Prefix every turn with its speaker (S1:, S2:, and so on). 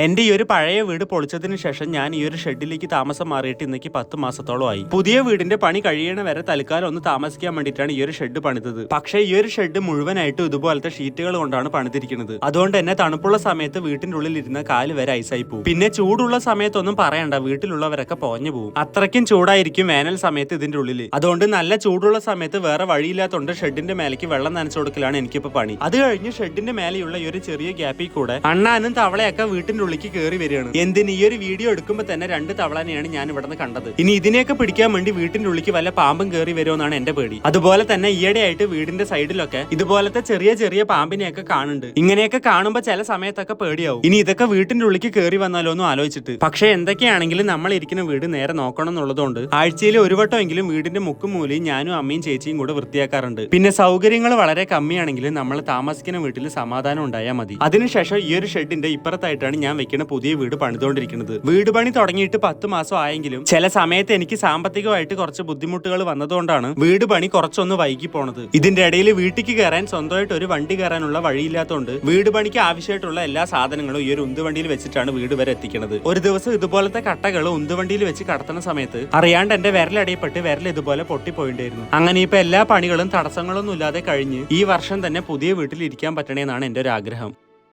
S1: എന്റെ ഈ ഒരു പഴയ വീട് പൊളിച്ചതിന് ശേഷം ഞാൻ ഈ ഒരു ഷെഡിലേക്ക് താമസം മാറിയിട്ട് ഇന്നേക്ക് 10 മാസത്തോളമായി. പുതിയ വീടിന്റെ പണി കഴിയണ വരെ തൽക്കാലം ഒന്ന് താമസിക്കാൻ വേണ്ടിയിട്ടാണ് ഈ ഒരു ഷെഡ് പണിതത്. പക്ഷേ ഈ ഒരു ഷെഡ് മുഴുവനായിട്ടും ഇതുപോലത്തെ ഷീറ്റുകൾ കൊണ്ടാണ് പണിതിരിക്കുന്നത്. അതുകൊണ്ട് തന്നെ തണുപ്പുള്ള സമയത്ത് വീട്ടിന്റെ ഉള്ളിൽ ഇരുന്ന കാല് വരെ ഐസായി പോകും. പിന്നെ ചൂടുള്ള സമയത്തൊന്നും പറയണ്ട, വീട്ടിലുള്ളവരൊക്കെ പോഞ്ഞു പോകും. അത്രയ്ക്കും ചൂടായിരിക്കും വേനൽ സമയത്ത് ഇതിന്റെ ഉള്ളിൽ. അതുകൊണ്ട് നല്ല ചൂടുള്ള സമയത്ത് വേറെ വഴിയില്ലാത്തതുകൊണ്ട് ഷെഡിന്റെ മേലേക്ക് വെള്ളം നനച്ചു കൊടുക്കലാണ് എനിക്കിപ്പോ പണി. അത് കഴിഞ്ഞ് ഷെഡിന്റെ മേലെയുള്ള ഈ ഒരു ചെറിയ ഗ്യാപ്പിൽ കൂടെ അണ്ണാനും തവളയൊക്കെ വീട്ടിന്റെ ഉള്ളിലേക്ക് കയറി വരികയാണ്. എന്തിന് ഈ ഒരു വീഡിയോ എടുക്കുമ്പോൾ തന്നെ 2 തവളനെയാണ് ഞാൻ ഇവിടെ നിന്ന് കണ്ടത്. ഇനി ഇതിനെയൊക്കെ പിടിക്കാൻ വേണ്ടി വീട്ടിന്റെ ഉള്ളിലേക്ക് വല്ല പാമ്പും കയറി വരുമെന്നാണ് എന്റെ പേടി. അതുപോലെ തന്നെ ഈയിടെയായിട്ട് വീടിന്റെ സൈഡിലൊക്കെ ഇതുപോലത്തെ ചെറിയ ചെറിയ പാമ്പിനെയൊക്കെ കാണുന്നുണ്ട്. ഇങ്ങനെയൊക്കെ കാണുമ്പോൾ ചില സമയത്തൊക്കെ പേടിയാവും. ഇനി ഇതൊക്കെ വീട്ടിന്റെ ഉള്ളിലേക്ക് കയറി വന്നാലോ എന്ന് ആലോചിച്ചിട്ട്. പക്ഷെ എന്തൊക്കെയാണെങ്കിലും നമ്മൾ ഇരിക്കുന്ന വീട് നേരെ നോക്കണം എന്നുള്ളതുകൊണ്ട് ആഴ്ചയിൽ ഒരു വട്ടമെങ്കിലും വീടിന്റെ മുക്കും മൂലയും ഞാനും അമ്മയും ചേച്ചിയും കൂടെ വൃത്തിയാക്കാറുണ്ട്. പിന്നെ സൗകര്യങ്ങൾ വളരെ കമ്മിയാണെങ്കിലും നമ്മൾ താമസിക്കുന്ന വീട്ടിൽ സമാധാനം ഉണ്ടായാൽ മതി. അതിനുശേഷം ഈ ഒരു ഷെഡിന്റെ ഇപ്പുറത്തായിട്ടാണ് ഞാൻ വെക്കുന്ന പുതിയ വീട് പണിതുകൊണ്ടിരിക്കുന്നത്. വീട് പണി തുടങ്ങിയിട്ട് 10 മാസം ആയെങ്കിലും ചില സമയത്ത് എനിക്ക് സാമ്പത്തികമായിട്ട് കുറച്ച് ബുദ്ധിമുട്ടുകൾ വന്നതുകൊണ്ടാണ് വീട് പണി കുറച്ചൊന്ന് വൈകി പോണത്. ഇതിന്റെ ഇടയിൽ വീട്ടിലേക്ക് കയറാൻ സ്വന്തമായിട്ട് ഒരു വണ്ടി കയറാനുള്ള വഴിയില്ലാത്തതുകൊണ്ട് വീട് പണിക്ക് ആവശ്യമായിട്ടുള്ള എല്ലാ സാധനങ്ങളും ഈ ഒരു ഉന്തുവണ്ടിയിൽ വെച്ചിട്ടാണ് വീട് വരെ എത്തിക്കുന്നത്. ഒരു ദിവസം ഇതുപോലത്തെ കട്ടകൾ ഉന്തുവണ്ടിയിൽ വെച്ച് കടത്തുന്ന സമയത്ത് അറിയാണ്ട് എന്റെ വിരലടിയപ്പെട്ട് വിരൽ ഇതുപോലെ പൊട്ടിപ്പോയിണ്ടായിരുന്നു. അങ്ങനെ ഇപ്പൊ എല്ലാ പണികളും തടസ്സങ്ങളൊന്നും ഇല്ലാതെ കഴിഞ്ഞ് ഈ വർഷം തന്നെ പുതിയ വീട്ടിൽ ഇരിക്കാൻ പറ്റണേന്നാണ് എന്റെ ഒരു ആഗ്രഹം.